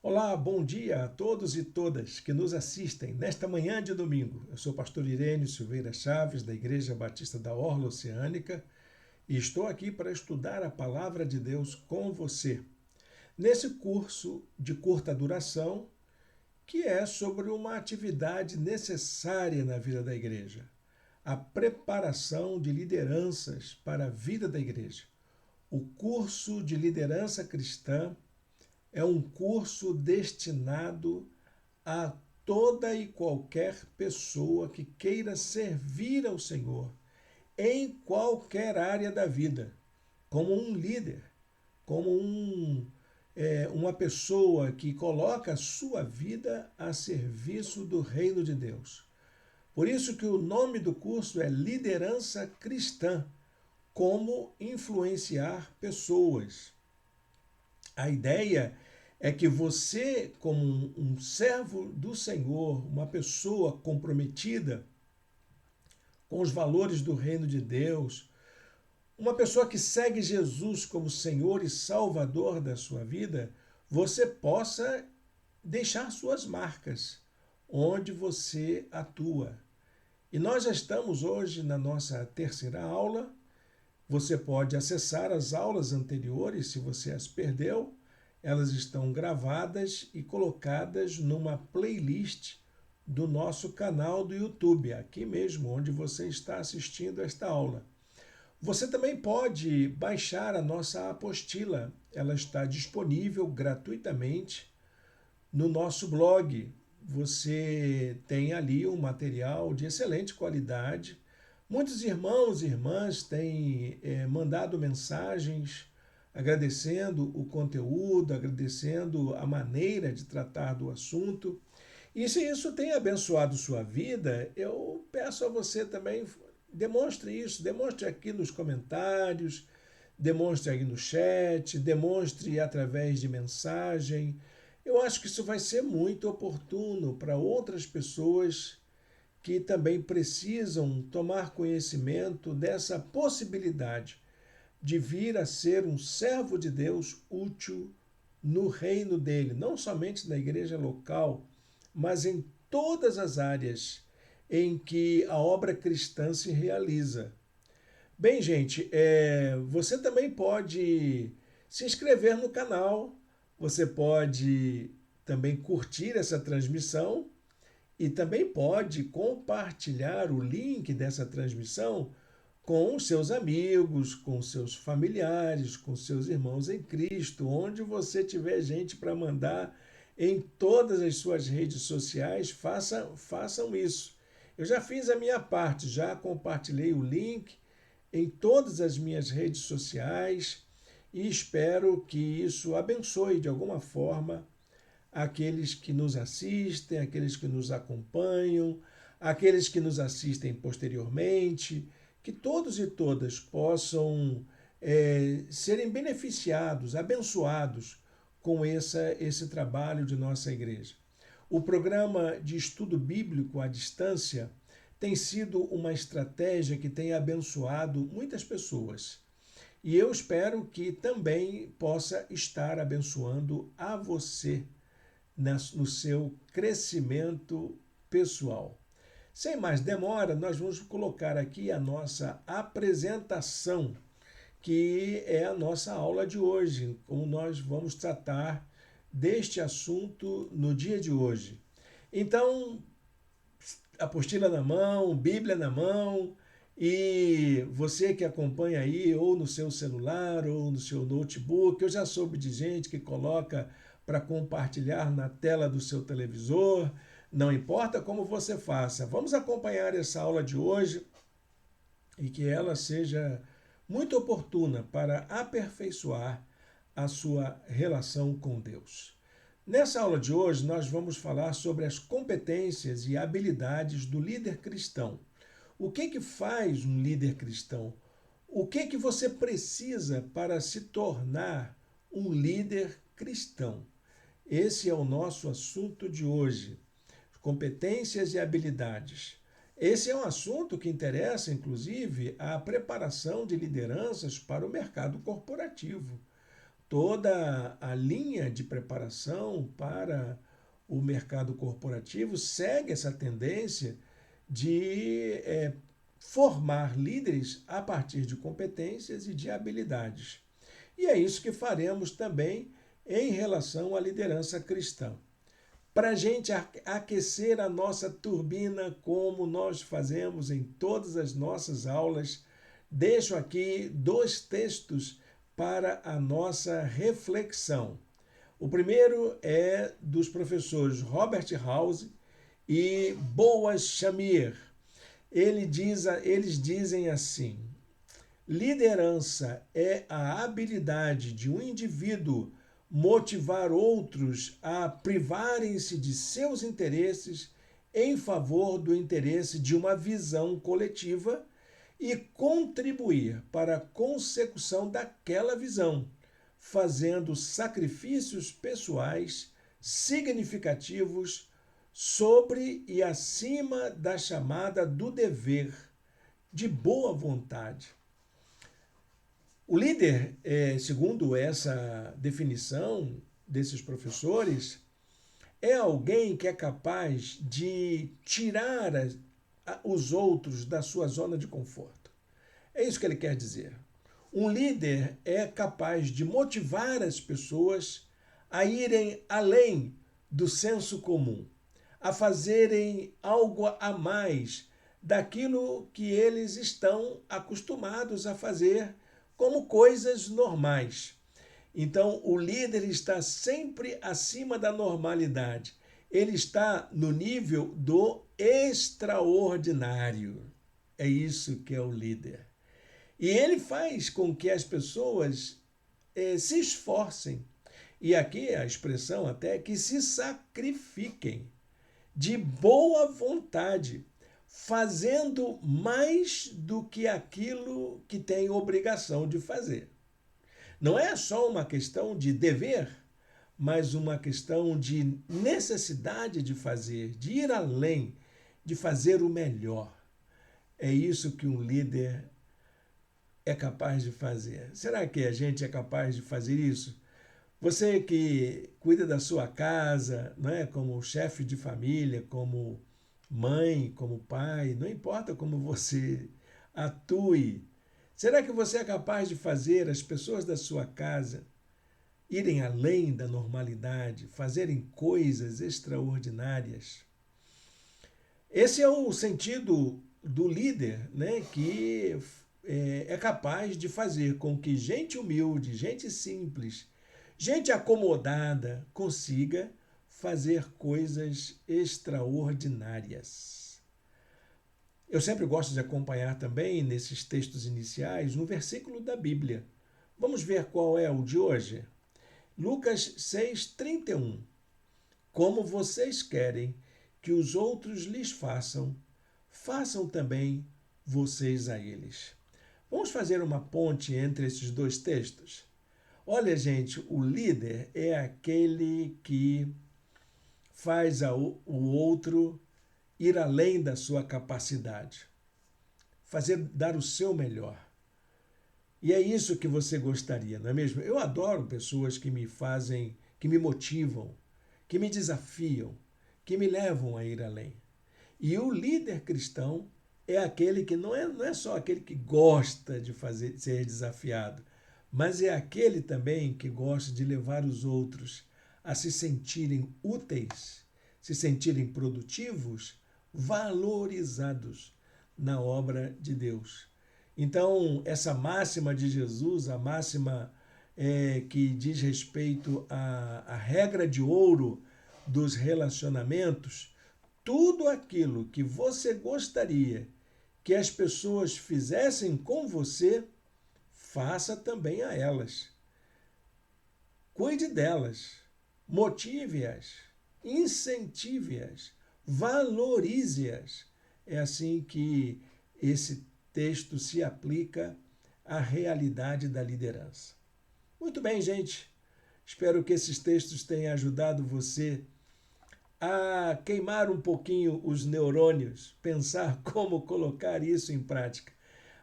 Olá, bom dia a todos e todas que nos assistem nesta manhã de domingo. Eu sou o pastor Irênio Silveira Chaves, da Igreja Batista da Orla Oceânica, e estou aqui para estudar a palavra de Deus com você. Nesse curso de curta duração, que é sobre uma atividade necessária na vida da igreja, a preparação de lideranças para a vida da igreja. O curso de liderança cristã é um curso destinado a toda e qualquer pessoa que queira servir ao Senhor em qualquer área da vida, como um líder, como uma pessoa que coloca a sua vida a serviço do reino de Deus. Por isso que o nome do curso é Liderança Cristã, como influenciar pessoas. A ideia é que você, como um servo do Senhor, uma pessoa comprometida com os valores do reino de Deus, uma pessoa que segue Jesus como Senhor e Salvador da sua vida, você possa deixar suas marcas onde você atua. E nós já estamos hoje na nossa terceira aula. Você pode acessar as aulas anteriores se você as perdeu. Elas estão gravadas e colocadas numa playlist do nosso canal do YouTube, aqui mesmo onde você está assistindo esta aula. Você também pode baixar a nossa apostila. Ela está disponível gratuitamente no nosso blog. Você tem ali um material de excelente qualidade. Muitos irmãos e irmãs têm mandado mensagens agradecendo o conteúdo, agradecendo a maneira de tratar do assunto. E se isso tem abençoado sua vida, eu peço a você também, demonstre isso, demonstre aqui nos comentários, demonstre aí no chat, demonstre através de mensagem. Eu acho que isso vai ser muito oportuno para outras pessoas que também precisam tomar conhecimento dessa possibilidade de vir a ser um servo de Deus útil no reino dele, não somente na igreja local, mas em todas as áreas em que a obra cristã se realiza. Bem, gente, você também pode se inscrever no canal, você pode também curtir essa transmissão e também pode compartilhar o link dessa transmissão com os seus amigos, com seus familiares, com seus irmãos em Cristo, onde você tiver gente para mandar em todas as suas redes sociais, façam isso. Eu já fiz a minha parte, já compartilhei o link em todas as minhas redes sociais e espero que isso abençoe de alguma forma aqueles que nos assistem, aqueles que nos acompanham, aqueles que nos assistem posteriormente, que todos e todas possam serem beneficiados, abençoados com esse trabalho de nossa igreja. O programa de estudo bíblico à distância tem sido uma estratégia que tem abençoado muitas pessoas. E eu espero que também possa estar abençoando a você no seu crescimento pessoal. Sem mais demora, nós vamos colocar aqui a nossa apresentação, que é a nossa aula de hoje, como nós vamos tratar deste assunto no dia de hoje. Então, apostila na mão, Bíblia na mão, e você que acompanha aí, ou no seu celular, ou no seu notebook, eu já soube de gente que coloca para compartilhar na tela do seu televisor, não importa como você faça. Vamos acompanhar essa aula de hoje e que ela seja muito oportuna para aperfeiçoar a sua relação com Deus. Nessa aula de hoje, nós vamos falar sobre as competências e habilidades do líder cristão. O que faz um líder cristão? O que você precisa para se tornar um líder cristão? Esse é o nosso assunto de hoje. Competências e habilidades. Esse é um assunto que interessa, inclusive, a preparação de lideranças para o mercado corporativo. toda a linha de preparação para o mercado corporativo segue essa tendência de formar líderes a partir de competências e de habilidades. E é isso que faremos também em relação à liderança cristã. Para a gente aquecer a nossa turbina, como nós fazemos em todas as nossas aulas, deixo aqui 2 textos para a nossa reflexão. O primeiro é dos professores Robert House e Boaz Shamir. Eles dizem assim: liderança é a habilidade de um indivíduo motivar outros a privarem-se de seus interesses em favor do interesse de uma visão coletiva e contribuir para a consecução daquela visão, fazendo sacrifícios pessoais significativos sobre e acima da chamada do dever, de boa vontade. O líder, segundo essa definição desses professores, é alguém que é capaz de tirar os outros da sua zona de conforto. É isso que ele quer dizer. Um líder é capaz de motivar as pessoas a irem além do senso comum, a fazerem algo a mais daquilo que eles estão acostumados a fazer como coisas normais. Então, o líder está sempre acima da normalidade. Ele está no nível do extraordinário. É isso que é o líder. E ele faz com que as pessoas se esforcem. E aqui a expressão até é que se sacrifiquem de boa vontade, fazendo mais do que aquilo que tem obrigação de fazer. Não é só uma questão de dever, mas uma questão de necessidade de fazer, de ir além, de fazer o melhor. É isso que um líder é capaz de fazer. Será que a gente é capaz de fazer isso? Você que cuida da sua casa, não é? Como chefe de família, como mãe, como pai, não importa como você atue. Será que você é capaz de fazer as pessoas da sua casa irem além da normalidade, fazerem coisas extraordinárias? Esse é o sentido do líder, né? Que é capaz de fazer com que gente humilde, gente simples, gente acomodada consiga fazer coisas extraordinárias. Eu sempre gosto de acompanhar também, nesses textos iniciais, um versículo da Bíblia. Vamos ver qual é o de hoje? Lucas 6:31. Como vocês querem que os outros lhes façam, façam também vocês a eles. Vamos fazer uma ponte entre esses 2 textos? Olha, gente, o líder é aquele que faz o outro ir além da sua capacidade, dar o seu melhor. E é isso que você gostaria, não é mesmo? Eu adoro pessoas que me fazem, que me motivam, que me desafiam, que me levam a ir além. E o líder cristão é aquele que não é só aquele que gosta de ser desafiado, mas é aquele também que gosta de levar os outros a se sentirem úteis, se sentirem produtivos, valorizados na obra de Deus. Então, essa máxima de Jesus, a máxima que diz respeito à regra de ouro dos relacionamentos, tudo aquilo que você gostaria que as pessoas fizessem com você, faça também a elas. Cuide delas, motive-as, incentive-as, valorize-as. É assim que esse texto se aplica à realidade da liderança. Muito bem, gente. Espero que esses textos tenham ajudado você a queimar um pouquinho os neurônios, pensar como colocar isso em prática.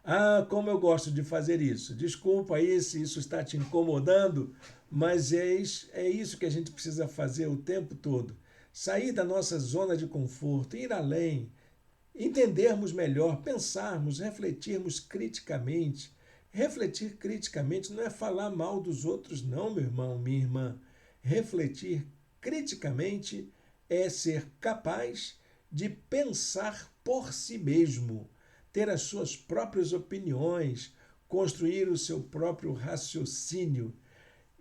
Ah, como eu gosto de fazer isso. Desculpa aí se isso está te incomodando, mas é isso que a gente precisa fazer o tempo todo. Sair da nossa zona de conforto, ir além, entendermos melhor, pensarmos, refletirmos criticamente. Refletir criticamente não é falar mal dos outros, não, meu irmão, minha irmã. Refletir criticamente é ser capaz de pensar por si mesmo, ter as suas próprias opiniões, construir o seu próprio raciocínio.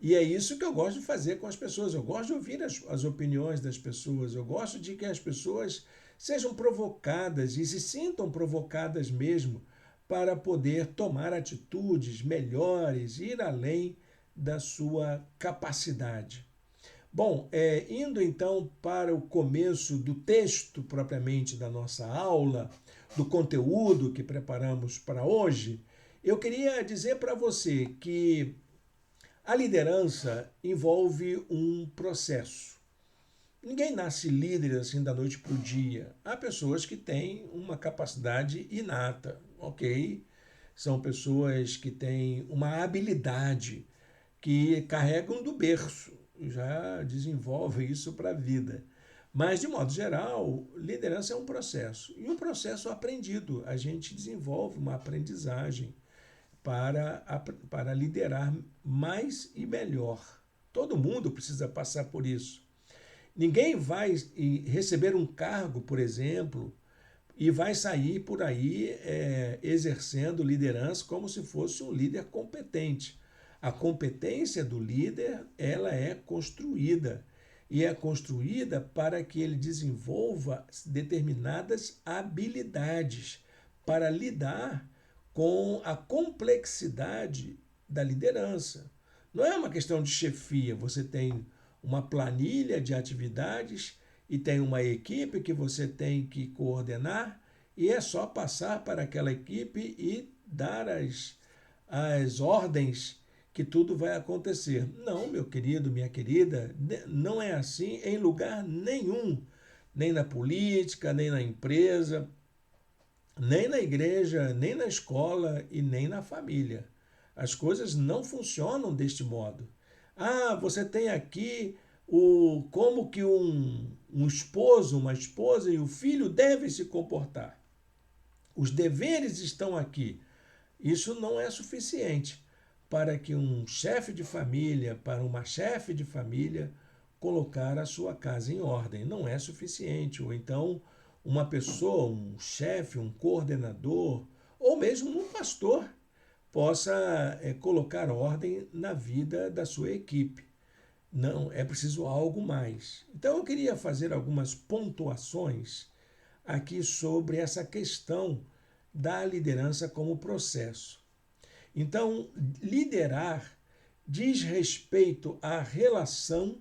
E é isso que eu gosto de fazer com as pessoas. Eu gosto de ouvir as opiniões das pessoas. Eu gosto de que as pessoas sejam provocadas e se sintam provocadas mesmo para poder tomar atitudes melhores, ir além da sua capacidade. Bom, indo então para o começo do texto propriamente da nossa aula, do conteúdo que preparamos para hoje, eu queria dizer para você que a liderança envolve um processo. Ninguém nasce líder assim da noite para o dia. Há pessoas que têm uma capacidade inata, ok? São pessoas que têm uma habilidade que carregam do berço, já desenvolvem isso para a vida. Mas, de modo geral, liderança é um processo. E um processo aprendido. A gente desenvolve uma aprendizagem para, para liderar mais e melhor. Todo mundo precisa passar por isso. Ninguém vai receber um cargo, por exemplo, e vai sair por aí exercendo liderança como se fosse um líder competente. A competência do líder ela é construída e é construída para que ele desenvolva determinadas habilidades para lidar com a complexidade da liderança. Não é uma questão de chefia, você tem uma planilha de atividades e tem uma equipe que você tem que coordenar e é só passar para aquela equipe e dar as ordens que tudo vai acontecer. Não, meu querido, minha querida, não é assim em lugar nenhum, nem na política, nem na empresa, nem na igreja, nem na escola e nem na família. As coisas não funcionam deste modo. Ah, você tem aqui como que um esposo, uma esposa e o filho devem se comportar. Os deveres estão aqui. Isso não é suficiente para que um chefe de família, para uma chefe de família, colocar a sua casa em ordem. Não é suficiente. Ou então, uma pessoa, um chefe, um coordenador, ou mesmo um pastor, possa colocar ordem na vida da sua equipe. Não, é preciso algo mais. Então, eu queria fazer algumas pontuações aqui sobre essa questão da liderança como processo. Então, liderar diz respeito à relação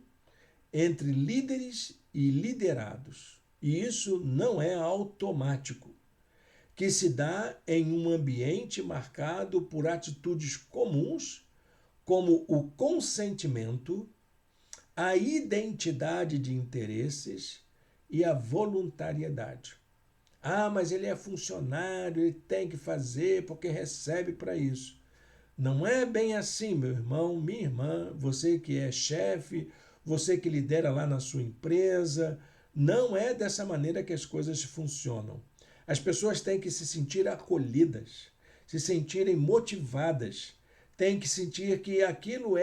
entre líderes e liderados. E isso não é automático, que se dá em um ambiente marcado por atitudes comuns, como o consentimento, a identidade de interesses e a voluntariedade. Ah, mas ele é funcionário, ele tem que fazer porque recebe para isso. Não é bem assim, meu irmão, minha irmã, você que é chefe, você que lidera lá na sua empresa, não é dessa maneira que as coisas funcionam. As pessoas têm que se sentir acolhidas, se sentirem motivadas, têm que sentir que aquilo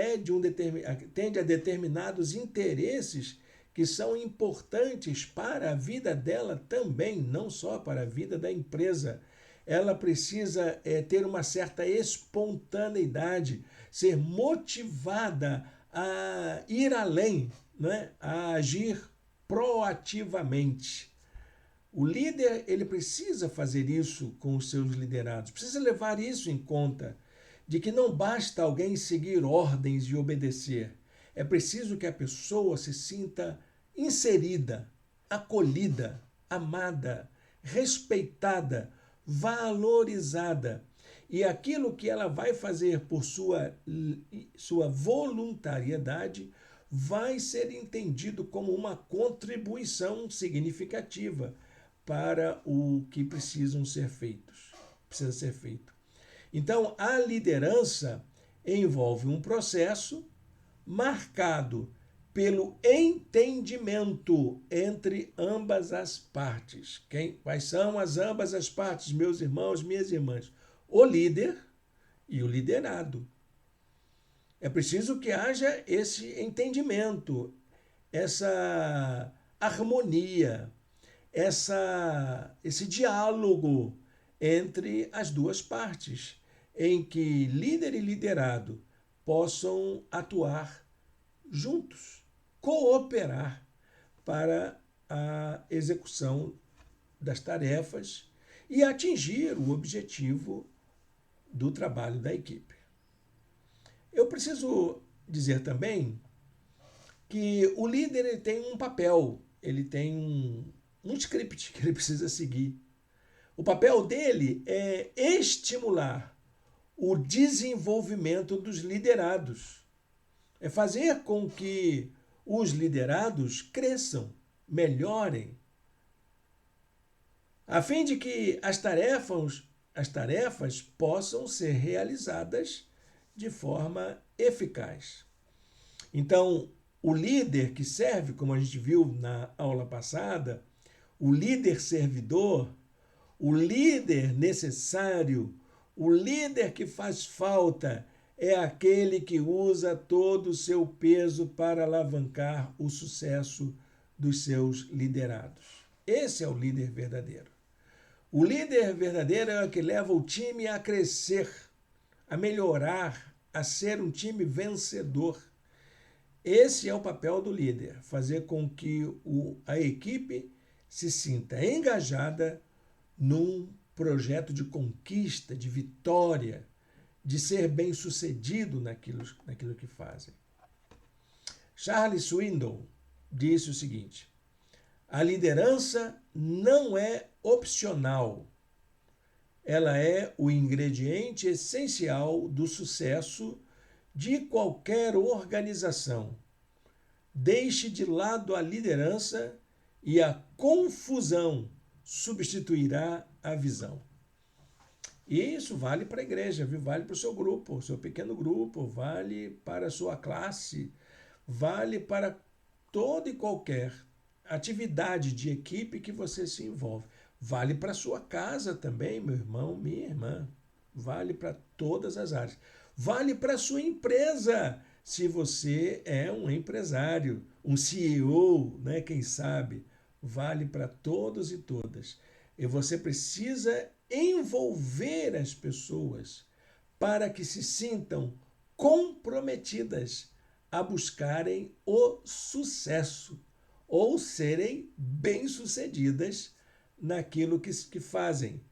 tende a determinados interesses que são importantes para a vida dela também, não só para a vida da empresa. Ela precisa ter uma certa espontaneidade, ser motivada a ir além, né? A agir proativamente. O líder ele precisa fazer isso com os seus liderados, precisa levar isso em conta, de que não basta alguém seguir ordens e obedecer. É preciso que a pessoa se sinta inserida, acolhida, amada, respeitada, valorizada. E aquilo que ela vai fazer por sua voluntariedade vai ser entendido como uma contribuição significativa para o que precisa ser feito. Então, a liderança envolve um processo marcado pelo entendimento entre ambas as partes. Quais são ambas as partes, meus irmãos, minhas irmãs? O líder e o liderado. É preciso que haja esse entendimento, essa harmonia, esse diálogo entre as duas partes, em que líder e liderado possam atuar juntos, cooperar para a execução das tarefas e atingir o objetivo do trabalho da equipe. Eu preciso dizer também que o líder ele tem um papel, ele tem um script que ele precisa seguir. O papel dele é estimular o desenvolvimento dos liderados, é fazer com que os liderados cresçam, melhorem, a fim de que as tarefas possam ser realizadas de forma eficaz. Então, o líder que serve, como a gente viu na aula passada, o líder servidor, o líder necessário, o líder que faz falta, é aquele que usa todo o seu peso para alavancar o sucesso dos seus liderados. Esse é o líder verdadeiro. O líder verdadeiro é o que leva o time a crescer, a melhorar, a ser um time vencedor. Esse é o papel do líder, fazer com que a equipe se sinta engajada num projeto de conquista, de vitória, de ser bem-sucedido naquilo que fazem. Charles Swindoll disse o seguinte: a liderança não é opcional, ela é o ingrediente essencial do sucesso de qualquer organização. Deixe de lado a liderança e a confusão substituirá a visão. E isso vale para a igreja, viu? Vale para o seu grupo, o seu pequeno grupo, vale para a sua classe, vale para toda e qualquer atividade de equipe que você se envolve. Vale para a sua casa também, meu irmão, minha irmã. Vale para todas as áreas. Vale para a sua empresa, se você é um empresário, um CEO, né? Quem sabe? Vale para todos e todas. E você precisa envolver as pessoas para que se sintam comprometidas a buscarem o sucesso ou serem bem-sucedidas naquilo que fazem.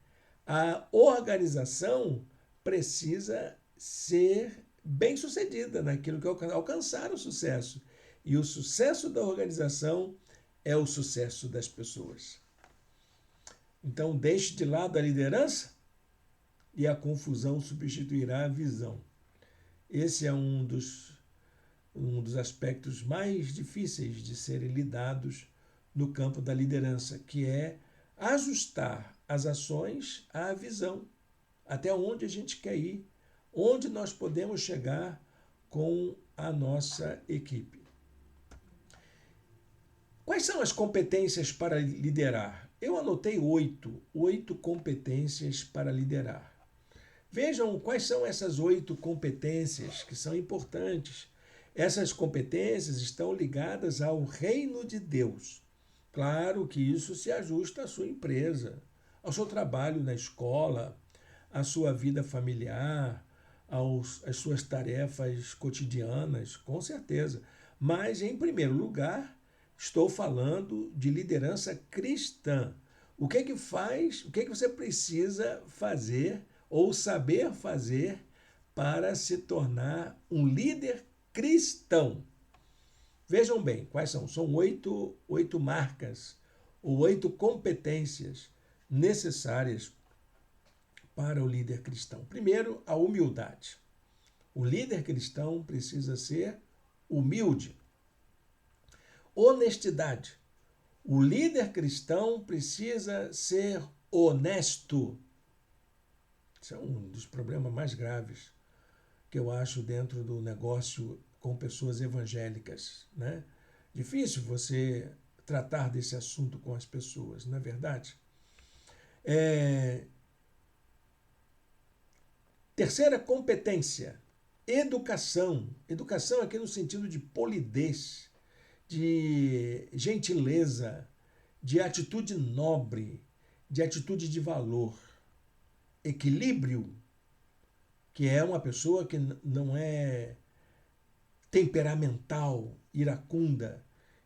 A organização precisa ser bem-sucedida naquilo que alcançar o sucesso. E o sucesso da organização é o sucesso das pessoas. Então, deixe de lado a liderança e a confusão substituirá a visão. Esse é um dos aspectos mais difíceis de serem lidados no campo da liderança, que é ajustar as ações à visão, até onde a gente quer ir, onde nós podemos chegar com a nossa equipe. Quais são as competências para liderar? Eu anotei 8 competências para liderar. Vejam quais são essas 8 competências que são importantes. Essas competências estão ligadas ao reino de Deus. Claro que isso se ajusta à sua empresa, ao seu trabalho na escola, à sua vida familiar, às suas tarefas cotidianas, com certeza. Mas, em primeiro lugar, estou falando de liderança cristã. O que é que você precisa fazer ou saber fazer para se tornar um líder cristão? Vejam bem, quais são? São 8 marcas ou 8 competências necessárias para o líder cristão. Primeiro, a humildade. O líder cristão precisa ser humilde. Honestidade. O líder cristão precisa ser honesto. Isso é um dos problemas mais graves que eu acho dentro do negócio com pessoas evangélicas, né? Difícil você tratar desse assunto com as pessoas, não é verdade? Terceira competência, educação. Educação aqui no sentido de polidez, de gentileza, de atitude nobre, de atitude de valor. Equilíbrio, que é uma pessoa que não é temperamental, iracunda,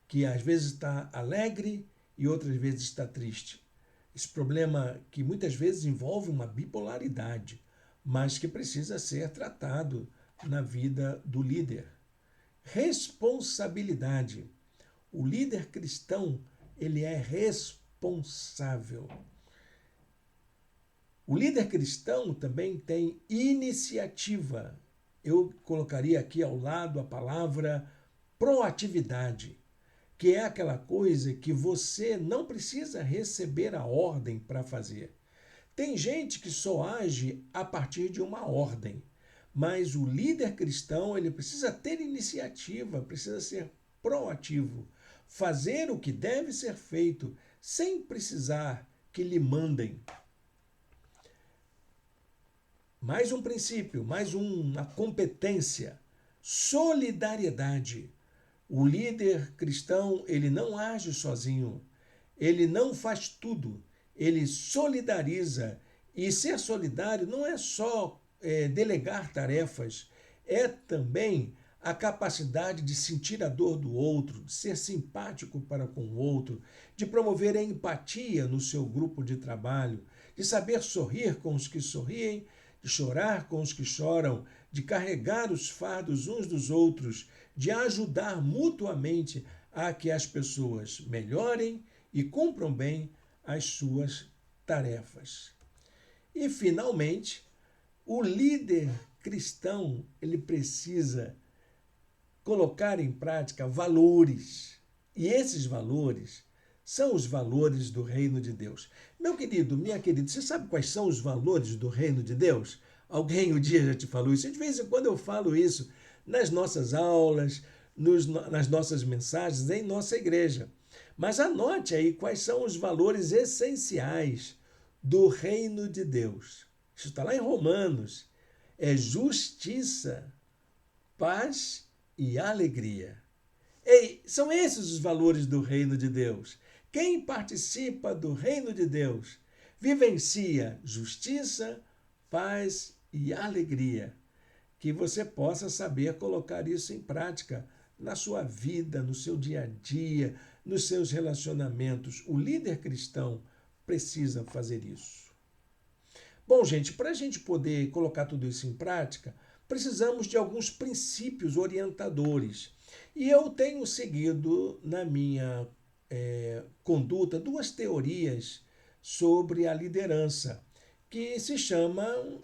que às vezes está alegre e outras vezes está triste. Esse problema que muitas vezes envolve uma bipolaridade, mas que precisa ser tratado na vida do líder. Responsabilidade. O líder cristão, ele é responsável. O líder cristão também tem iniciativa. Eu colocaria aqui ao lado a palavra proatividade, que é aquela coisa que você não precisa receber a ordem para fazer. Tem gente que só age a partir de uma ordem, mas o líder cristão ele precisa ter iniciativa, precisa ser proativo, fazer o que deve ser feito sem precisar que lhe mandem. Mais um princípio, mais uma competência, solidariedade. O líder cristão, ele não age sozinho, ele não faz tudo, ele solidariza. E ser solidário não é só delegar tarefas, é também a capacidade de sentir a dor do outro, de ser simpático para com o outro, de promover a empatia no seu grupo de trabalho, de saber sorrir com os que sorriem, de chorar com os que choram, de carregar os fardos uns dos outros, de ajudar mutuamente a que as pessoas melhorem e cumpram bem as suas tarefas. E, finalmente, o líder cristão ele precisa colocar em prática valores. E esses valores são os valores do reino de Deus. Meu querido, minha querida, você sabe quais são os valores do reino de Deus? Alguém um dia já te falou isso? De vez em quando eu falo isso nas nossas aulas, nas nossas mensagens, em nossa igreja. Mas anote aí quais são os valores essenciais do reino de Deus. Isso está lá em Romanos. É justiça, paz e alegria. Ei, são esses os valores do reino de Deus. Quem participa do reino de Deus vivencia justiça, paz e alegria. Que você possa saber colocar isso em prática na sua vida, no seu dia a dia, nos seus relacionamentos. O líder cristão precisa fazer isso. Bom, gente, para a gente poder colocar tudo isso em prática, precisamos de alguns princípios orientadores. E eu tenho seguido na minha conduta duas teorias sobre a liderança, que se chamam,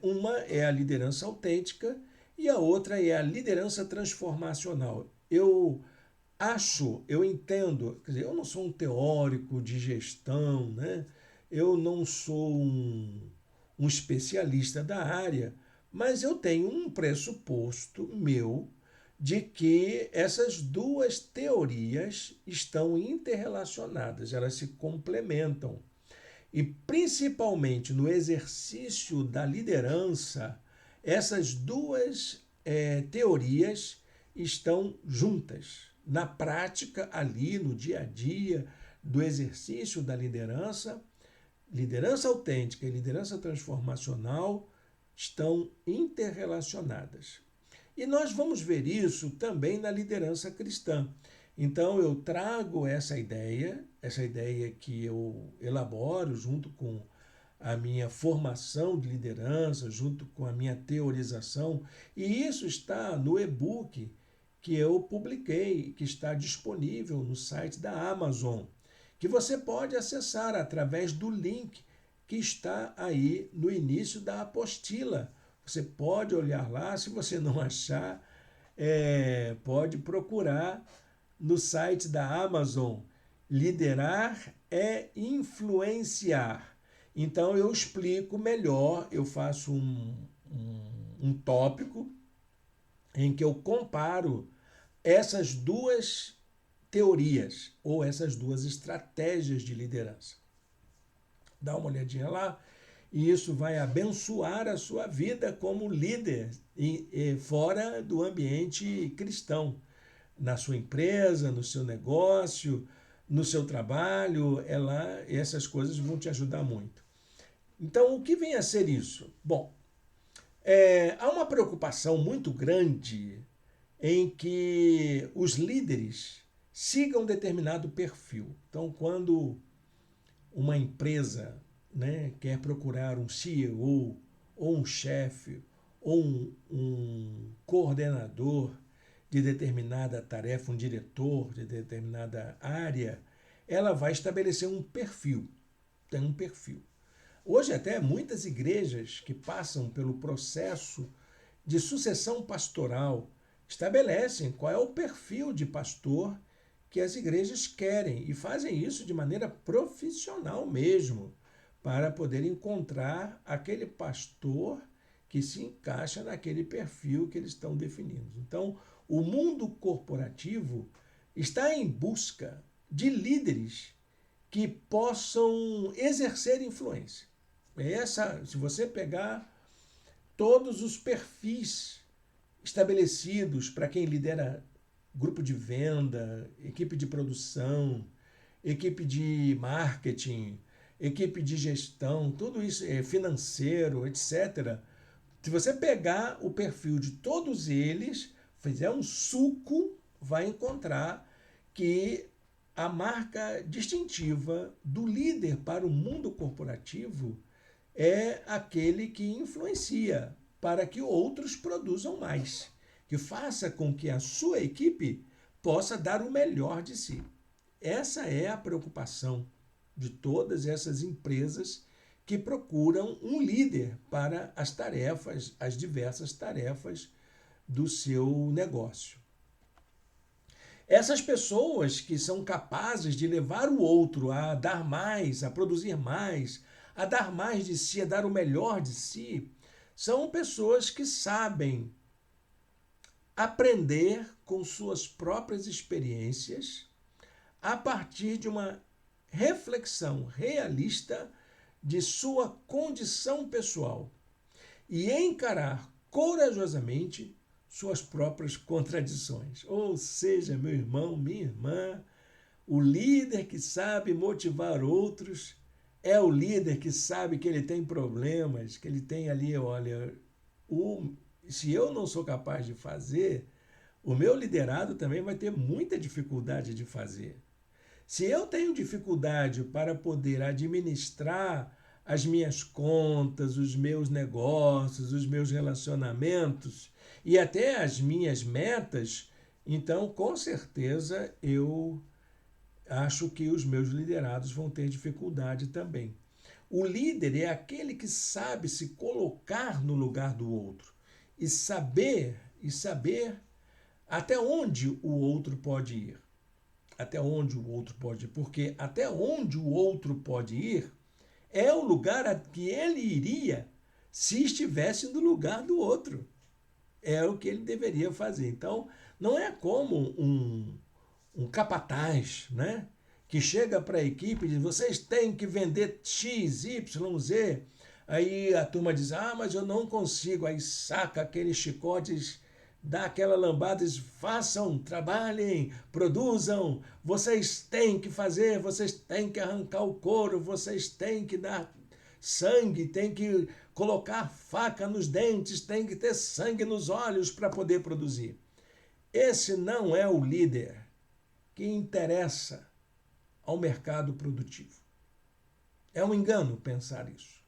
uma é a liderança autêntica e a outra é a liderança transformacional. Eu entendo, quer dizer, eu não sou um teórico de gestão, né? Eu não sou um especialista da área, mas eu tenho um pressuposto meu de que essas duas teorias estão interrelacionadas, elas se complementam. E principalmente no exercício da liderança, essas duas teorias estão juntas. Na prática, ali no dia a dia do exercício da liderança, liderança autêntica e liderança transformacional estão interrelacionadas. E nós vamos ver isso também na liderança cristã. Então eu trago essa ideia que eu elaboro junto com a minha formação de liderança, junto com a minha teorização, e isso está no e-book que eu publiquei, que está disponível no site da Amazon, que você pode acessar através do link que está aí no início da apostila. Você pode olhar lá, se você não achar, pode procurar no site da Amazon. Liderar é influenciar. Então eu explico melhor, eu faço um tópico em que eu comparo essas duas teorias ou essas duas estratégias de liderança. Dá uma olhadinha lá e isso vai abençoar a sua vida como líder fora do ambiente cristão, na sua empresa, no seu negócio, no seu trabalho, essas coisas vão te ajudar muito. Então, o que vem a ser isso? Bom, há uma preocupação muito grande em que os líderes sigam determinado perfil. Então, quando uma empresa, né, quer procurar um CEO ou um chefe ou um coordenador de determinada tarefa, um diretor de determinada área, ela vai estabelecer um perfil. Tem um perfil. Hoje até muitas igrejas que passam pelo processo de sucessão pastoral estabelecem qual é o perfil de pastor que as igrejas querem e fazem isso de maneira profissional mesmo, para poder encontrar aquele pastor que se encaixa naquele perfil que eles estão definindo. Então, o mundo corporativo está em busca de líderes que possam exercer influência. Se você pegar todos os perfis estabelecidos para quem lidera grupo de venda, equipe de produção, equipe de marketing, equipe de gestão, tudo isso, financeiro, etc. Se você pegar o perfil de todos eles, fizer um suco, vai encontrar que a marca distintiva do líder para o mundo corporativo é aquele que influencia para que outros produzam mais, que faça com que a sua equipe possa dar o melhor de si. Essa é a preocupação de todas essas empresas que procuram um líder para as tarefas, as diversas tarefas do seu negócio. Essas pessoas que são capazes de levar o outro a dar mais, a produzir mais, a dar mais de si, a dar o melhor de si, são pessoas que sabem aprender com suas próprias experiências a partir de uma reflexão realista de sua condição pessoal e encarar corajosamente suas próprias contradições. Ou seja, meu irmão, minha irmã, o líder que sabe motivar outros é o líder que sabe que ele tem problemas, que ele tem ali, olha, se eu não sou capaz de fazer, o meu liderado também vai ter muita dificuldade de fazer. Se eu tenho dificuldade para poder administrar as minhas contas, os meus negócios, os meus relacionamentos e até as minhas metas, então com certeza eu acho que os meus liderados vão ter dificuldade também. O líder é aquele que sabe se colocar no lugar do outro e saber até onde o outro pode ir. Até onde o outro pode ir, porque até onde o outro pode ir é o lugar a que ele iria se estivesse no lugar do outro. É o que ele deveria fazer. Então, não é como um capataz, né? Que chega para a equipe e diz, vocês têm que vender X, Y, Z. Aí a turma diz, mas eu não consigo. Aí saca aqueles chicotes, dá aquela lambada e diz, façam, trabalhem, produzam. Vocês têm que fazer, vocês têm que arrancar o couro, vocês têm que dar sangue, têm que colocar faca nos dentes, têm que ter sangue nos olhos para poder produzir. Esse não é o líder que interessa ao mercado produtivo. É um engano pensar isso.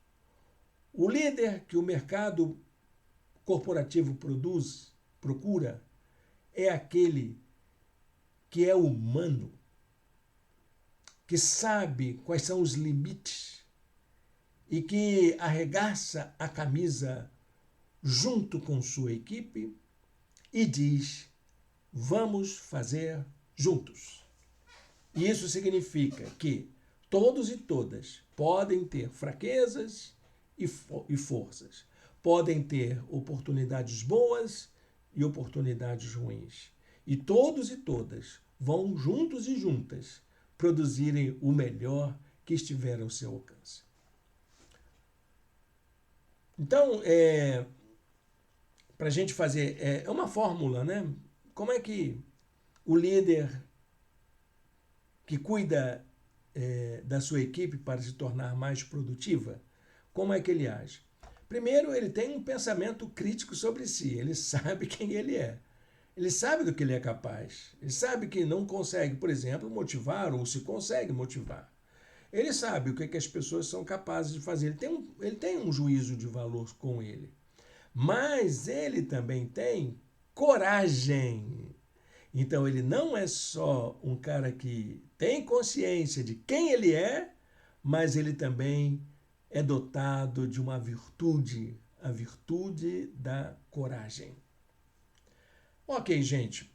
O líder que o mercado corporativo procura, é aquele que é humano, que sabe quais são os limites e que arregaça a camisa junto com sua equipe e diz, vamos fazer juntos. E isso significa que todos e todas podem ter fraquezas e forças. Podem ter oportunidades boas e oportunidades ruins. E todos e todas vão juntos e juntas produzirem o melhor que estiver ao seu alcance. Então, para a gente fazer, é uma fórmula, né? Como é que o líder que cuida da sua equipe para se tornar mais produtiva, como é que ele age? Primeiro, ele tem um pensamento crítico sobre si, ele sabe quem ele é. Ele sabe do que ele é capaz. Ele sabe que não consegue, por exemplo, motivar ou se consegue motivar. Ele sabe o que as pessoas são capazes de fazer. Ele tem um juízo de valor com ele. Mas ele também tem coragem. Então ele não é só um cara que tem consciência de quem ele é, mas ele também é dotado de uma virtude, a virtude da coragem. Ok, gente,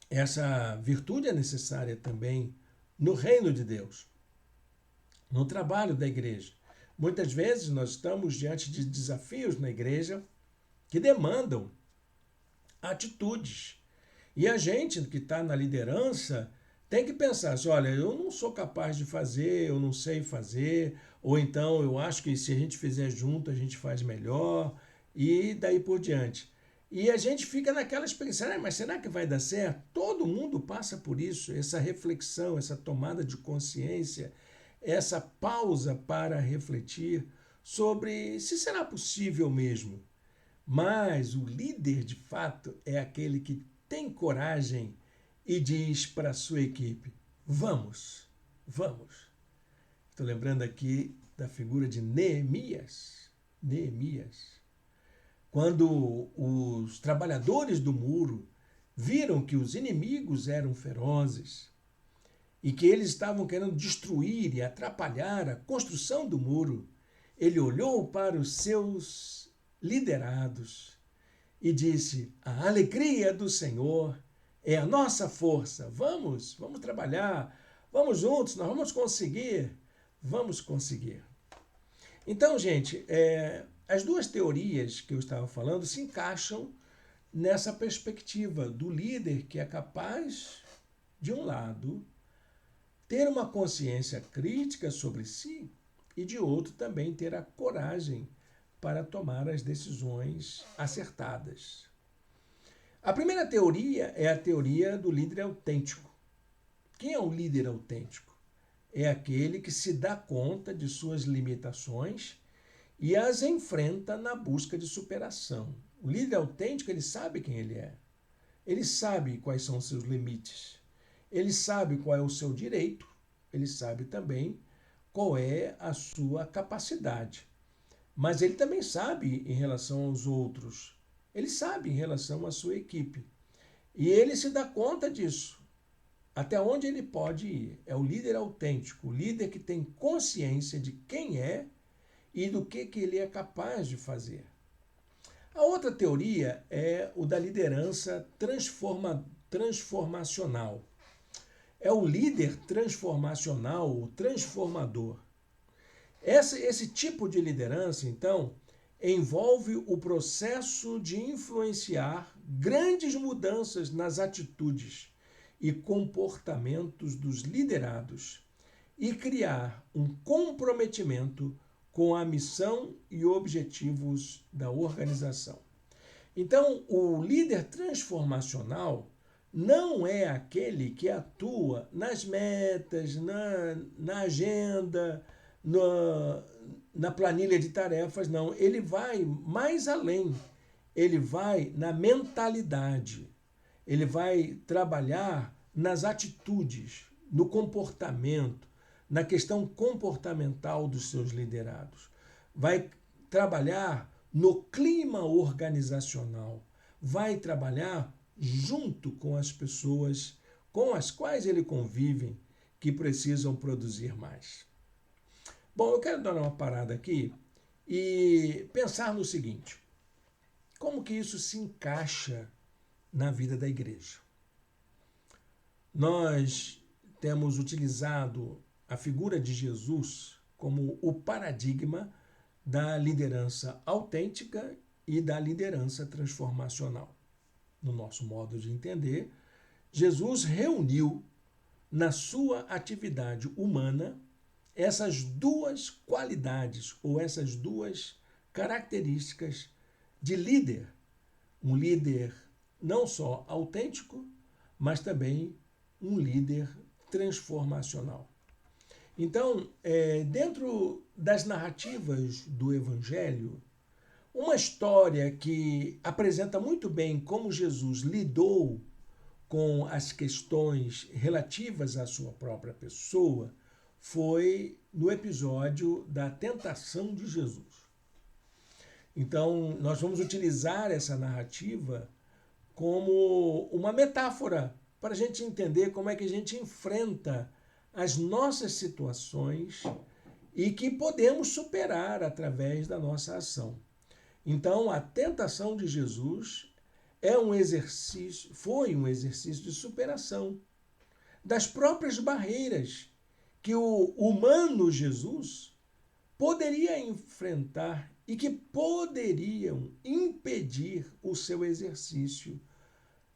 essa virtude é necessária também no reino de Deus, no trabalho da igreja. Muitas vezes nós estamos diante de desafios na igreja que demandam atitudes. E a gente que está na liderança tem que pensar assim, olha, eu não sou capaz de fazer, eu não sei fazer, ou então eu acho que se a gente fizer junto a gente faz melhor, e daí por diante. E a gente fica naquela experiência, mas será que vai dar certo? Todo mundo passa por isso, essa reflexão, essa tomada de consciência, essa pausa para refletir sobre se será possível mesmo. Mas o líder, de fato, é aquele que tem coragem e diz para a sua equipe: vamos, vamos. Estou lembrando aqui da figura de Neemias. Neemias. Quando os trabalhadores do muro viram que os inimigos eram ferozes e que eles estavam querendo destruir e atrapalhar a construção do muro, ele olhou para os seus liderados e disse: a alegria do Senhor é a nossa força. Vamos trabalhar, vamos juntos, nós vamos conseguir. Vamos conseguir. Então, gente, as duas teorias que eu estava falando se encaixam nessa perspectiva do líder que é capaz, de um lado, ter uma consciência crítica sobre si e, de outro, também ter a coragem para tomar as decisões acertadas. A primeira teoria é a teoria do líder autêntico. Quem é o líder autêntico? É aquele que se dá conta de suas limitações e as enfrenta na busca de superação. O líder autêntico, ele sabe quem ele é. Ele sabe quais são os seus limites. Ele sabe qual é o seu direito. Ele sabe também qual é a sua capacidade. Mas ele também sabe em relação aos outros. Ele sabe em relação à sua equipe. E ele se dá conta disso. Até onde ele pode ir. É o líder autêntico, o líder que tem consciência de quem é e do que ele é capaz de fazer. A outra teoria é o da liderança transformacional. É o líder transformacional, o transformador. Esse tipo de liderança, então, envolve o processo de influenciar grandes mudanças nas atitudes e comportamentos dos liderados e criar um comprometimento com a missão e objetivos da organização. Então, o líder transformacional não é aquele que atua nas metas, na agenda, na planilha de tarefas, não. Ele vai mais além. Ele vai na mentalidade. Ele vai trabalhar nas atitudes, no comportamento, na questão comportamental dos seus liderados. Vai trabalhar no clima organizacional. Vai trabalhar junto com as pessoas com as quais ele convive, que precisam produzir mais. Bom, eu quero dar uma parada aqui e pensar no seguinte: como que isso se encaixa na vida da igreja? Nós temos utilizado a figura de Jesus como o paradigma da liderança autêntica e da liderança transformacional. No nosso modo de entender, Jesus reuniu na sua atividade humana essas duas qualidades ou essas duas características de líder. Um líder não só autêntico, mas também um líder transformacional. Então, dentro das narrativas do Evangelho, uma história que apresenta muito bem como Jesus lidou com as questões relativas à sua própria pessoa foi no episódio da tentação de Jesus. Então, nós vamos utilizar essa narrativa como uma metáfora para a gente entender como é que a gente enfrenta as nossas situações e que podemos superar através da nossa ação. Então, a tentação de Jesus foi um exercício de superação das próprias barreiras que o humano Jesus poderia enfrentar e que poderiam impedir o seu exercício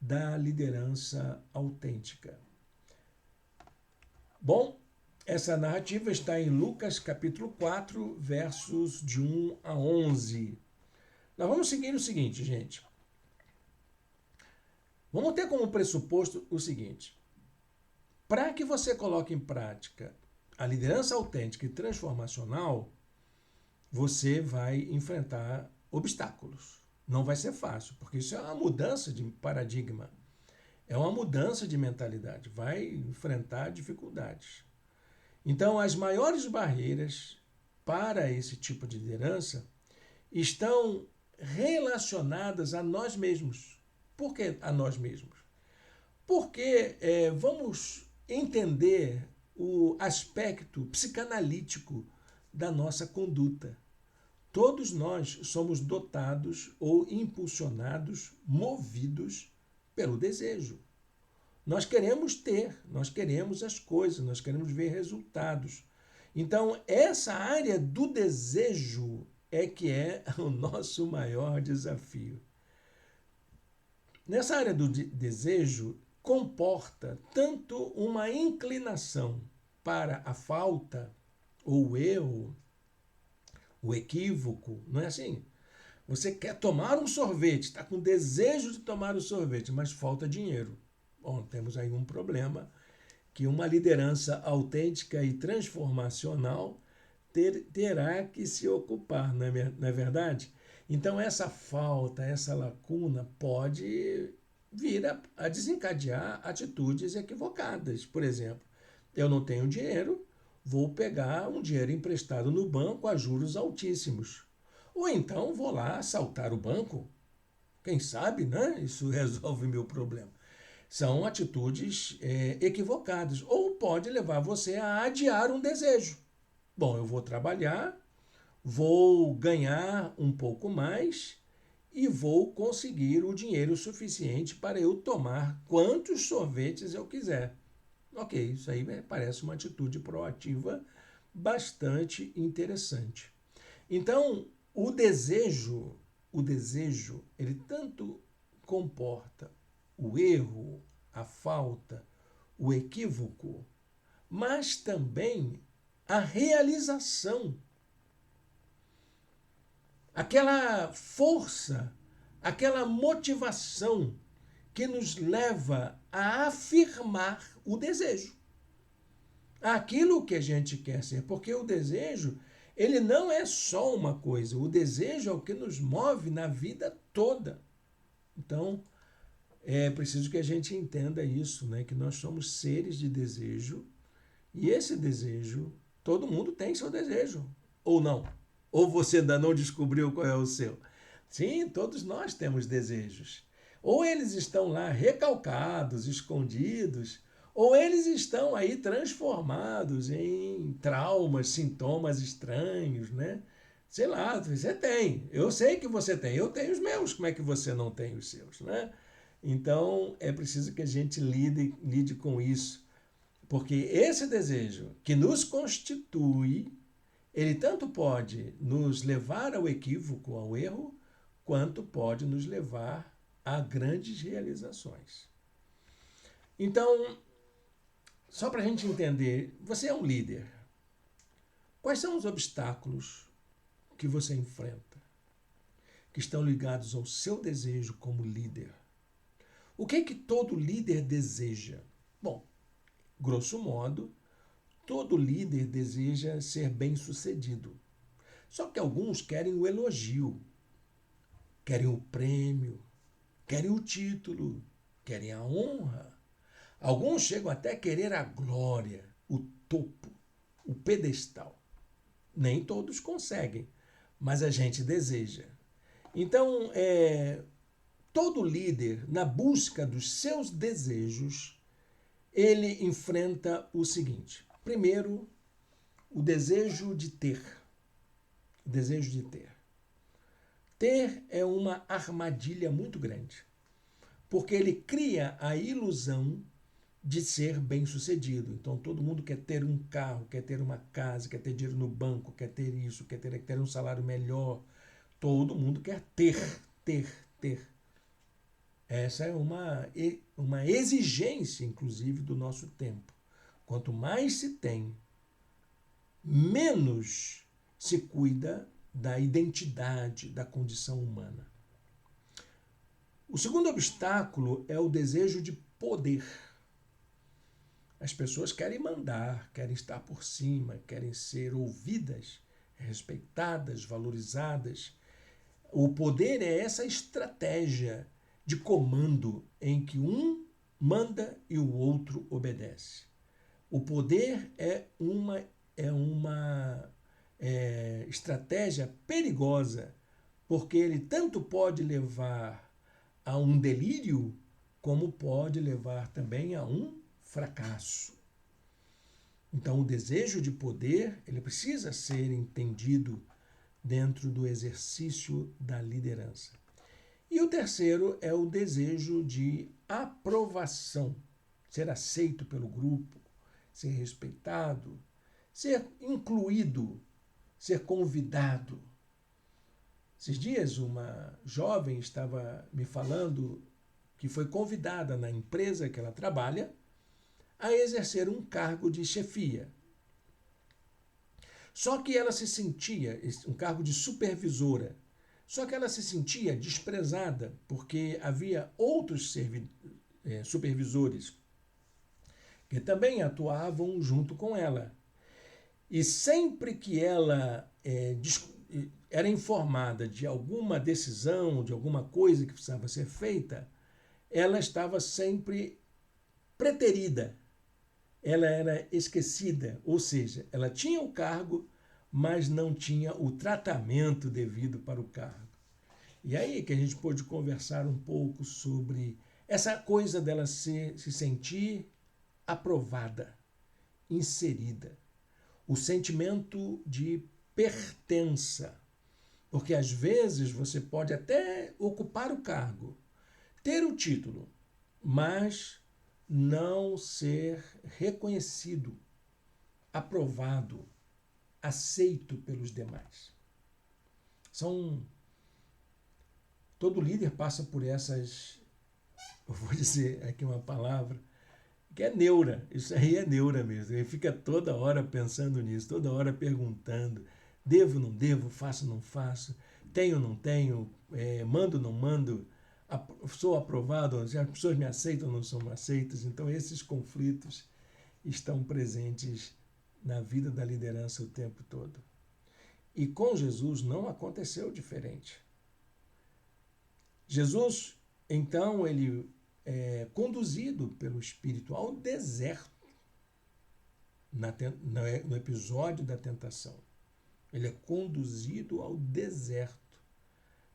da liderança autêntica. Bom, essa narrativa está em Lucas capítulo 4, versos de 1 a 11. Nós vamos seguir o seguinte, gente. Vamos ter como pressuposto o seguinte. Para que você coloque em prática a liderança autêntica e transformacional, você vai enfrentar obstáculos. Não vai ser fácil, porque isso é uma mudança de paradigma. É uma mudança de mentalidade. Vai enfrentar dificuldades. Então, as maiores barreiras para esse tipo de liderança estão relacionadas a nós mesmos. Por que a nós mesmos? Porque vamos entender o aspecto psicanalítico da nossa conduta. Todos nós somos dotados ou impulsionados, movidos pelo desejo. Nós queremos ter, nós queremos as coisas, nós queremos ver resultados. Então, essa área do desejo é que é o nosso maior desafio. Nessa área do desejo, comporta tanto uma inclinação para a falta ou o erro, o equívoco, não é assim? Você quer tomar um sorvete, está com desejo de tomar o sorvete, mas falta dinheiro. Bom, temos aí um problema que uma liderança autêntica e transformacional terá que se ocupar, não é verdade? Então, essa falta, essa lacuna pode vir a desencadear atitudes equivocadas. Por exemplo, eu não tenho dinheiro, vou pegar um dinheiro emprestado no banco a juros altíssimos. Ou então vou lá assaltar o banco. Quem sabe, né? Isso resolve meu problema. São atitudes equivocadas. Ou pode levar você a adiar um desejo. Bom, eu vou trabalhar, vou ganhar um pouco mais e vou conseguir o dinheiro suficiente para eu tomar quantos sorvetes eu quiser. Ok, isso aí parece uma atitude proativa bastante interessante. Então, o desejo, ele tanto comporta o erro, a falta, o equívoco, mas também a realização. Aquela força, aquela motivação que nos leva a afirmar o desejo. Aquilo que a gente quer ser, porque o desejo, ele não é só uma coisa, o desejo é o que nos move na vida toda. Então, é preciso que a gente entenda isso, né? Que nós somos seres de desejo, e esse desejo, todo mundo tem seu desejo, ou não? Ou você ainda não descobriu qual é o seu? Sim, todos nós temos desejos. Ou eles estão lá recalcados, escondidos, ou eles estão aí transformados em traumas, sintomas estranhos, né? Sei lá, você tem. Eu sei que você tem. Eu tenho os meus. Como é que você não tem os seus, né? Então, é preciso que a gente lide com isso. Porque esse desejo que nos constitui, Ele tanto pode nos levar ao equívoco, ao erro, quanto pode nos levar a grandes realizações. Então, só para a gente entender, você é um líder. Quais são os obstáculos que você enfrenta, que estão ligados ao seu desejo como líder? O que é que todo líder deseja? Bom, grosso modo, todo líder deseja ser bem-sucedido. Só que alguns querem o elogio, querem o prêmio, querem o título, querem a honra. Alguns chegam até a querer a glória, o topo, o pedestal. Nem todos conseguem, mas a gente deseja. Então, todo líder, na busca dos seus desejos, ele enfrenta o seguinte: primeiro, o desejo de ter. O desejo de ter. Ter é uma armadilha muito grande, porque ele cria a ilusão de ser bem-sucedido. Então, todo mundo quer ter um carro, quer ter uma casa, quer ter dinheiro no banco, quer ter isso, quer ter um salário melhor. Todo mundo quer ter, ter. Essa é uma exigência, inclusive, do nosso tempo. Quanto mais se tem, menos se cuida da identidade, da condição humana. O segundo obstáculo é o desejo de poder. As pessoas querem mandar, querem estar por cima, querem ser ouvidas, respeitadas, valorizadas. O poder é essa estratégia de comando em que um manda e o outro obedece. O poder é uma estratégia perigosa, porque ele tanto pode levar a um delírio, como pode levar também a um fracasso. Então, o desejo de poder, ele precisa ser entendido dentro do exercício da liderança. E o terceiro é o desejo de aprovação, ser aceito pelo grupo, ser respeitado, ser incluído, ser convidado. Esses dias, uma jovem estava me falando que foi convidada na empresa que ela trabalha a exercer um cargo de chefia. Só que ela se sentia, um cargo de supervisora, só que ela se sentia desprezada porque havia outros supervisores que também atuavam junto com ela. E sempre que ela era informada de alguma decisão, de alguma coisa que precisava ser feita, ela estava sempre preterida. Ela era esquecida, ou seja, ela tinha o cargo, mas não tinha o tratamento devido para o cargo. E aí que a gente pôde conversar um pouco sobre essa coisa dela se sentir aprovada, inserida. O sentimento de pertença. Porque às vezes você pode até ocupar o cargo, ter o título, mas não ser reconhecido, aprovado, aceito pelos demais. Todo líder passa por essas, eu vou dizer aqui uma palavra, que é neura. Isso aí é neura mesmo. Ele fica toda hora pensando nisso, toda hora perguntando: devo, não devo, faço, não faço, tenho, não tenho, mando, não mando, sou aprovado, as pessoas me aceitam ou não são aceitas. Então, esses conflitos estão presentes na vida da liderança o tempo todo. E com Jesus não aconteceu diferente. Jesus, então, ele é conduzido pelo Espírito ao deserto, no episódio da tentação. Ele é conduzido ao deserto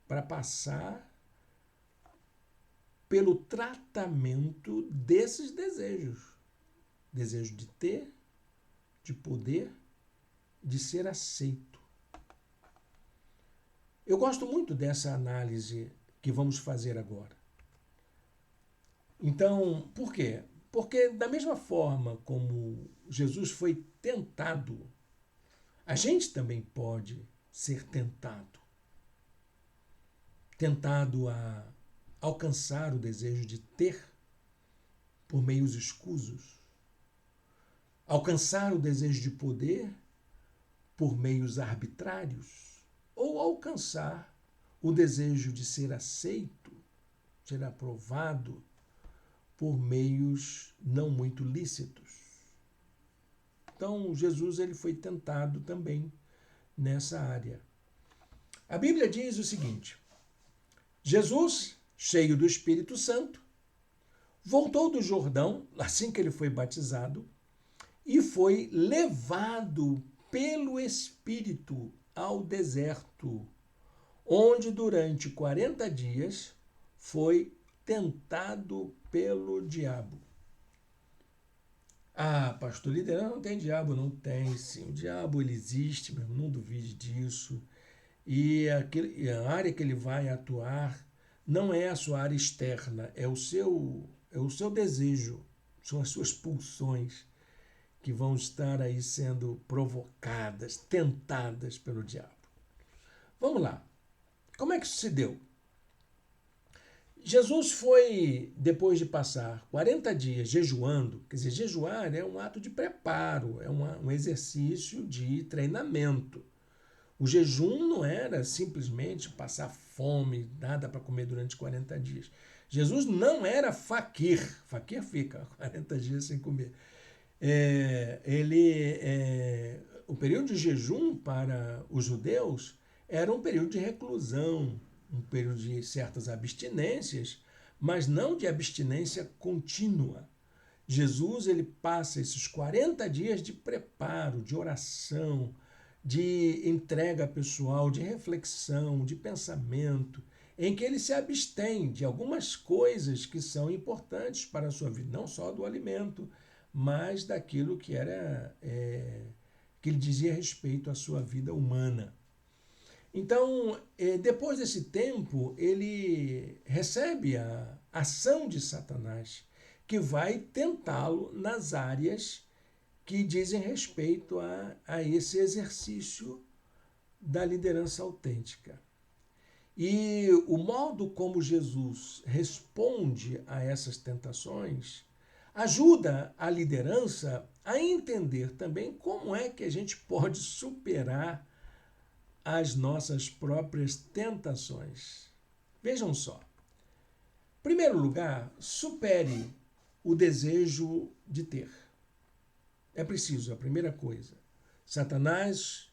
para passar pelo tratamento desses desejos. Desejo de ter, de poder, de ser aceito. Eu gosto muito dessa análise que vamos fazer agora. Então, por quê? Porque da mesma forma como Jesus foi tentado, A gente também pode ser tentado a alcançar o desejo de ter por meios escusos, alcançar o desejo de poder por meios arbitrários, ou alcançar o desejo de ser aceito, ser aprovado por meios não muito lícitos. Então, Jesus ele foi tentado também nessa área. A Bíblia diz o seguinte: Jesus, cheio do Espírito Santo, voltou do Jordão, assim que ele foi batizado, e foi levado pelo Espírito ao deserto, onde durante 40 dias foi tentado pelo diabo. Ah, pastor, liderança não tem diabo. Não tem, sim. O diabo ele existe, meu irmão, não duvide disso. E a área que ele vai atuar não é a sua área externa, é o seu desejo, são as suas pulsões que vão estar aí sendo provocadas, tentadas pelo diabo. Vamos lá. Como é que isso se deu? Jesus foi, depois de passar 40 dias jejuando, quer dizer, jejuar é um ato de preparo, é um exercício de treinamento. O jejum não era simplesmente passar fome, nada para comer durante 40 dias. Jesus não era faquir. Faquir fica 40 dias sem comer. O período de jejum para os judeus era um período de reclusão, um período de certas abstinências, mas não de abstinência contínua. Jesus ele passa esses 40 dias de preparo, de oração, de entrega pessoal, de reflexão, de pensamento, em que ele se abstém de algumas coisas que são importantes para a sua vida, não só do alimento, mas daquilo que que ele dizia respeito à sua vida humana. Então, depois desse tempo, ele recebe a ação de Satanás, que vai tentá-lo nas áreas que dizem respeito a esse exercício da liderança autêntica. E o modo como Jesus responde a essas tentações ajuda a liderança a entender também como é que a gente pode superar as nossas próprias tentações. Vejam só. Em primeiro lugar, supere o desejo de ter. É preciso, a primeira coisa. Satanás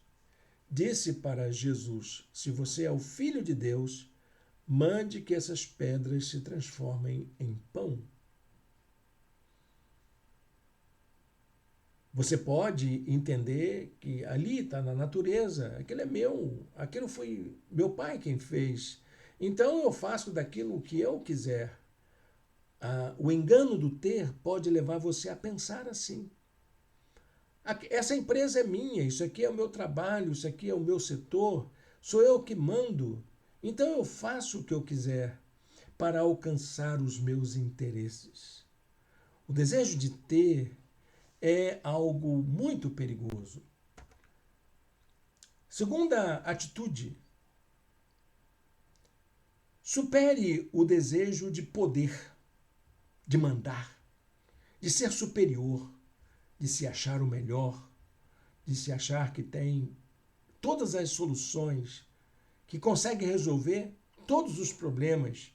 disse para Jesus: se você é o Filho de Deus, mande que essas pedras se transformem em pão. Você pode entender que ali está na natureza, aquilo é meu, aquilo foi meu pai quem fez. Então eu faço daquilo o que eu quiser. O engano do ter pode levar você a pensar assim. Essa empresa é minha, isso aqui é o meu trabalho, isso aqui é o meu setor, sou eu que mando. Então eu faço o que eu quiser para alcançar os meus interesses. O desejo de ter é algo muito perigoso. Segunda atitude, supere o desejo de poder, de mandar, de ser superior, de se achar o melhor, de se achar que tem todas as soluções, que consegue resolver todos os problemas,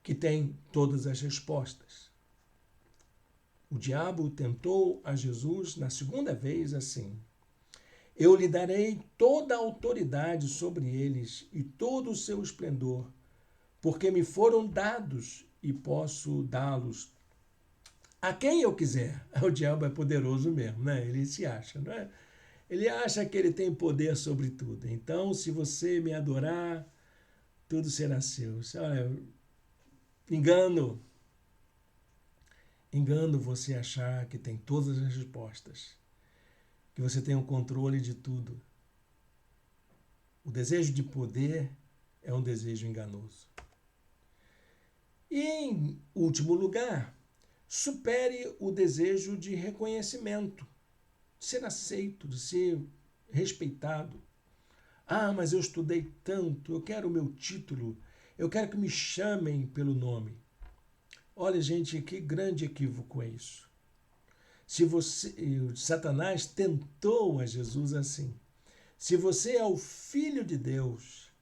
que tem todas as respostas. O diabo tentou a Jesus na segunda vez assim: eu lhe darei toda a autoridade sobre eles e todo o seu esplendor, porque me foram dados e posso dá-los a quem eu quiser. O diabo é poderoso mesmo, né? Ele se acha, não é? Ele acha que ele tem poder sobre tudo. Então, se você me adorar, tudo será seu. Olha, engano você achar que tem todas as respostas, que você tem o controle de tudo. O desejo de poder é um desejo enganoso. E, em último lugar, supere o desejo de reconhecimento, de ser aceito, de ser respeitado. Ah, mas eu estudei tanto, eu quero o meu título, eu quero que me chamem pelo nome. Olha, gente, que grande equívoco é isso. Se você, Satanás tentou a Jesus assim. Se você é o Filho de Deus,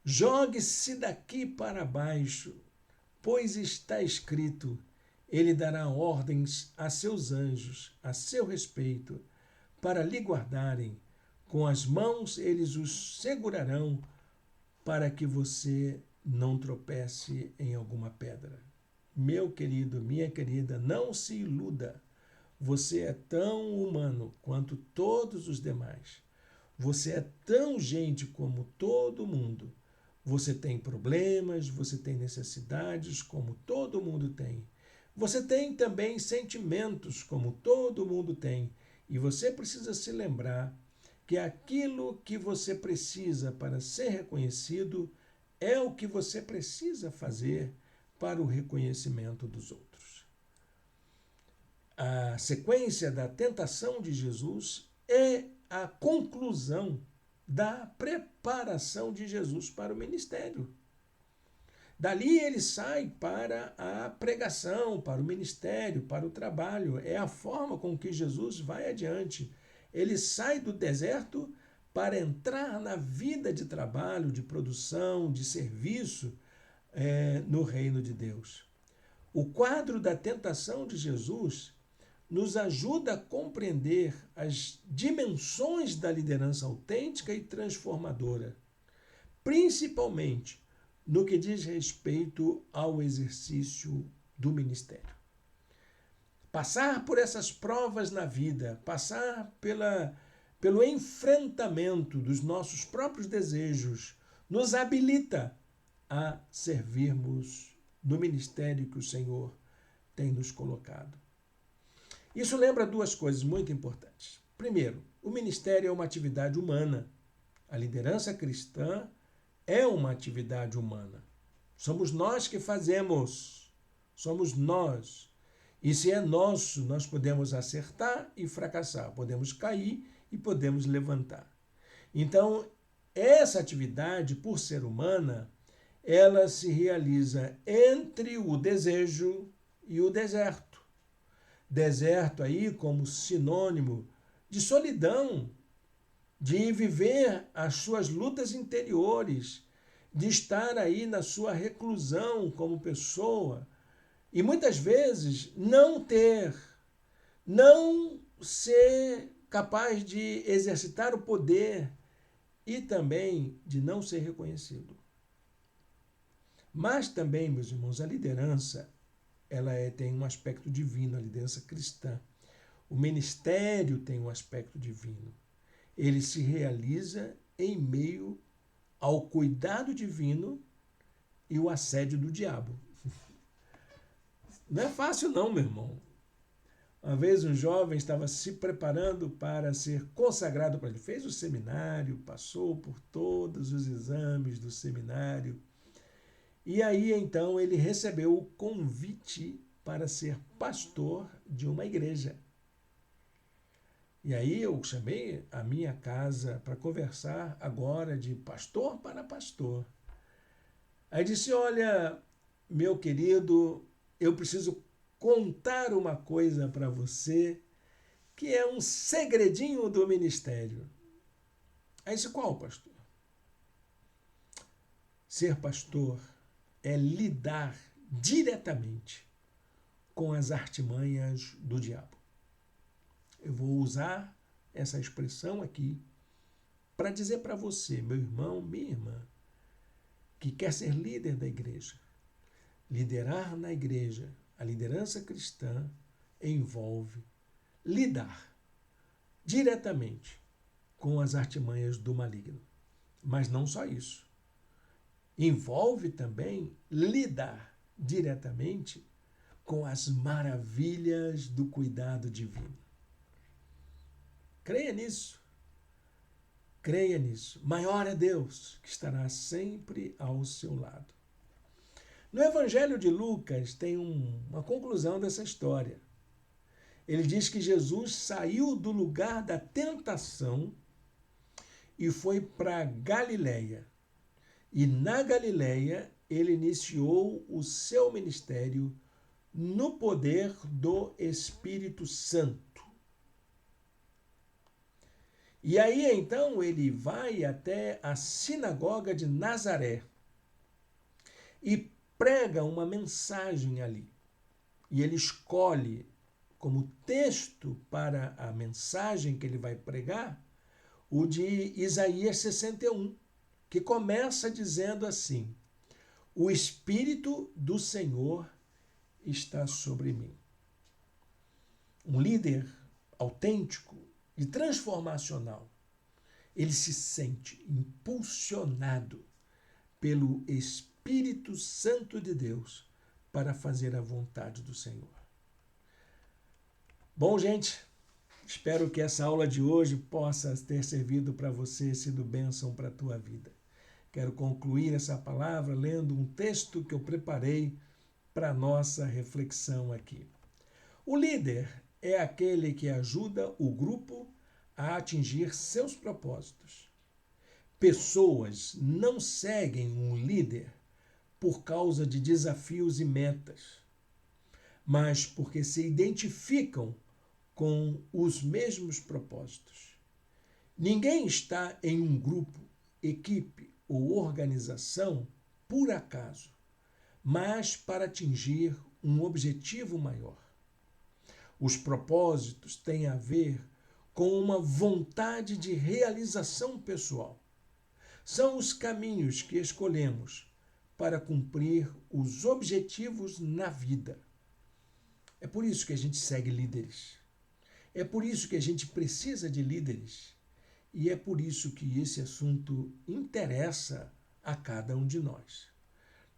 jogue-se daqui para baixo, pois está escrito: ele dará ordens a seus anjos a seu respeito, para lhe guardarem. Com as mãos eles os segurarão, para que você não tropece em alguma pedra. Meu querido, minha querida, não se iluda. Você é tão humano quanto todos os demais. Você é tão gente como todo mundo. Você tem problemas, você tem necessidades, como todo mundo tem. Você tem também sentimentos, como todo mundo tem. E você precisa se lembrar que aquilo que você precisa para ser reconhecido é o que você precisa fazer para o reconhecimento dos outros. A sequência da tentação de Jesus é a conclusão da preparação de Jesus para o ministério. Dali ele sai para a pregação, para o ministério, para o trabalho. É a forma com que Jesus vai adiante. Ele sai do deserto para entrar na vida de trabalho, de produção, de serviço no reino de Deus. O quadro da tentação de Jesus nos ajuda a compreender as dimensões da liderança autêntica e transformadora, principalmente no que diz respeito ao exercício do ministério. Passar por essas provas na vida, passar pelo enfrentamento dos nossos próprios desejos, nos habilita a servirmos no ministério que o Senhor tem nos colocado. Isso lembra duas coisas muito importantes. Primeiro, o ministério é uma atividade humana. A liderança cristã é uma atividade humana. Somos nós que fazemos. Somos nós. E se é nosso, nós podemos acertar e fracassar. Podemos cair e podemos levantar. Então, essa atividade, por ser humana, ela se realiza entre o desejo e o deserto. Deserto aí como sinônimo de solidão, de viver as suas lutas interiores, de estar aí na sua reclusão como pessoa e muitas vezes não ser capaz de exercitar o poder e também de não ser reconhecido. Mas também, meus irmãos, a liderança ela tem um aspecto divino, a liderança cristã. O ministério tem um aspecto divino. Ele se realiza em meio ao cuidado divino e o assédio do diabo. Não é fácil não, meu irmão. Uma vez um jovem estava se preparando para ser consagrado para ele. Fez o seminário, passou por todos os exames do seminário. E aí, então, ele recebeu o convite para ser pastor de uma igreja. E aí eu chamei a minha casa para conversar agora de pastor para pastor. Aí disse, olha, meu querido, eu preciso contar uma coisa para você que é um segredinho do ministério. Aí disse, qual, pastor? Ser pastor é lidar diretamente com as artimanhas do diabo. Eu vou usar essa expressão aqui para dizer para você, meu irmão, minha irmã, que quer ser líder da igreja. Liderar na igreja, a liderança cristã envolve lidar diretamente com as artimanhas do maligno. Mas não só isso. Envolve também lidar diretamente com as maravilhas do cuidado divino. Creia nisso. Creia nisso. Maior é Deus, que estará sempre ao seu lado. No Evangelho de Lucas tem uma conclusão dessa história. Ele diz que Jesus saiu do lugar da tentação e foi para Galiléia. E na Galiléia ele iniciou o seu ministério no poder do Espírito Santo. E aí então ele vai até a sinagoga de Nazaré e prega uma mensagem ali. E ele escolhe como texto para a mensagem que ele vai pregar o de Isaías 61, que começa dizendo assim: o Espírito do Senhor está sobre mim. Um líder autêntico e transformacional, ele se sente impulsionado pelo Espírito Santo de Deus para fazer a vontade do Senhor. Bom, gente, espero que essa aula de hoje possa ter servido para você, sido bênção para a tua vida. Quero concluir essa palavra lendo um texto que eu preparei para a nossa reflexão aqui. O líder é aquele que ajuda o grupo a atingir seus propósitos. Pessoas não seguem um líder por causa de desafios e metas, mas porque se identificam com os mesmos propósitos. Ninguém está em um grupo, equipe ou organização por acaso, mas para atingir um objetivo maior. Os propósitos têm a ver com uma vontade de realização pessoal. São os caminhos que escolhemos para cumprir os objetivos na vida. É por isso que a gente segue líderes. É por isso que a gente precisa de líderes. E é por isso que esse assunto interessa a cada um de nós.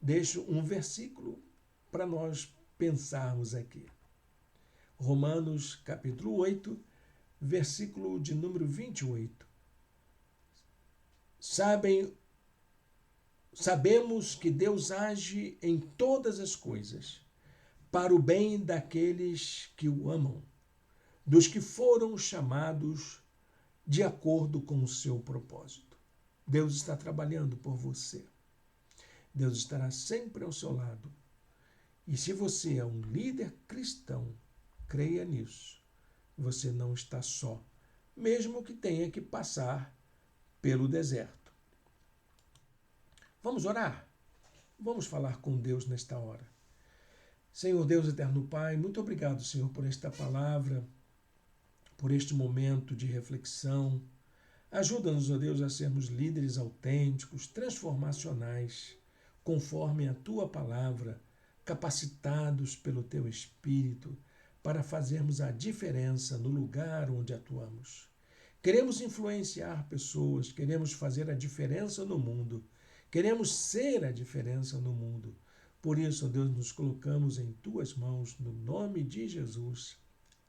Deixo um versículo para nós pensarmos aqui. Romanos capítulo 8, versículo de número 28. Sabemos que Deus age em todas as coisas para o bem daqueles que o amam, dos que foram chamados de acordo com o seu propósito. Deus está trabalhando por você. Deus estará sempre ao seu lado. E se você é um líder cristão, creia nisso. Você não está só, mesmo que tenha que passar pelo deserto. Vamos orar? Vamos falar com Deus nesta hora. Senhor Deus eterno Pai, muito obrigado, Senhor, por esta palavra, por este momento de reflexão. Ajuda-nos, ó Deus, a sermos líderes autênticos, transformacionais, conforme a Tua palavra, capacitados pelo Teu Espírito, para fazermos a diferença no lugar onde atuamos. Queremos influenciar pessoas, queremos fazer a diferença no mundo, queremos ser a diferença no mundo. Por isso, ó Deus, nos colocamos em Tuas mãos, no nome de Jesus.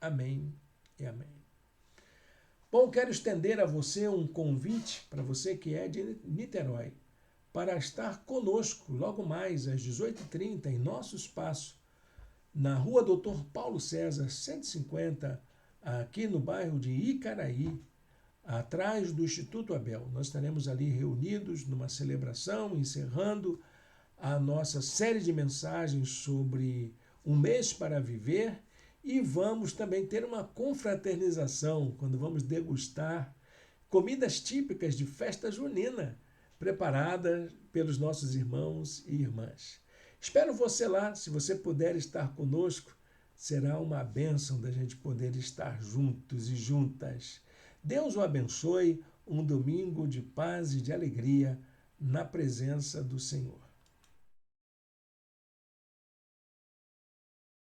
Amém e amém. Bom, quero estender a você um convite, para você que é de Niterói, para estar conosco logo mais às 18h30 em nosso espaço, na rua Dr. Paulo César, 150, aqui no bairro de Icaraí, atrás do Instituto Abel. Nós estaremos ali reunidos numa celebração, encerrando a nossa série de mensagens sobre um mês para viver, e vamos também ter uma confraternização, quando vamos degustar comidas típicas de festa junina, preparadas pelos nossos irmãos e irmãs. Espero você lá. Se você puder estar conosco, será uma bênção da gente poder estar juntos e juntas. Deus o abençoe, um domingo de paz e de alegria na presença do Senhor.